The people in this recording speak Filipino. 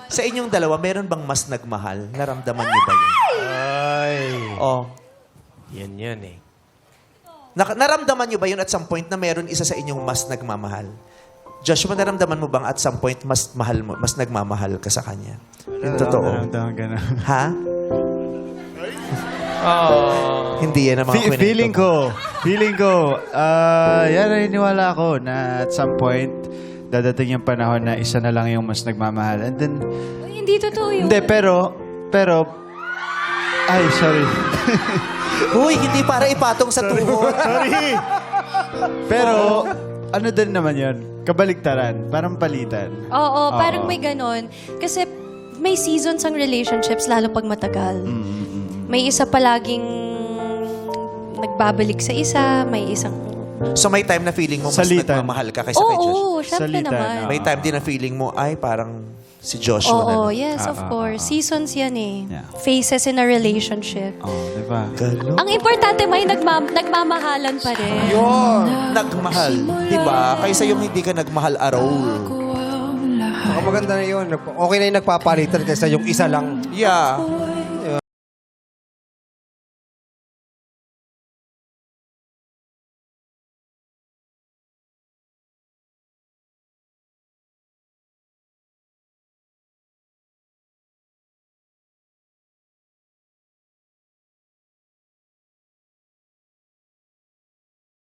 Sa inyong dalawa, meron bang mas nagmahal? Naramdaman niyo ba yun? Ay. Oh. Yan eh. Naramdaman niyo ba yun at some point na meron isa sa inyong mas nagmamahal? Joshua, naramdaman mo bang at some point mas mahal mo, mas nagmamahal ka sa kanya? Yung totoo. Naramdaman ganun. Ha? Hindi yan ang mga kwento Feeling ko, yan naniniwala ako na at some point, dadating yung panahon na isa na lang yung mas nagmamahal. And then, Uy, hindi totoo yun. hindi, pero, ay, sorry. Uy, hindi para ipatong sa tuhod. Sorry. Pero, ano din naman yun? Kabaligtaran. Parang palitan. Oo, parang may ganon. Kasi may seasons ang relationships, lalo pag matagal. May isa palaging nagbabalik sa isa, may isang... So may time na feeling mo mas Salitan. nagmamahal ka kaysa kay Joshua? Oo, syempre Salitan, naman. oo. May time din na feeling mo, ay parang si Joshua na Oo, lang. yes, of course. Seasons yan eh. Yeah. Phases in a relationship. Di ba? Galo. Ang importante, may nagmamahalan pa rin. Nagmahal. Di ba? Kaysa yung hindi ka nagmahal araw. Baka maganda na yun. Okay na yung nagpapalitan kaysa yung isa lang. Yeah.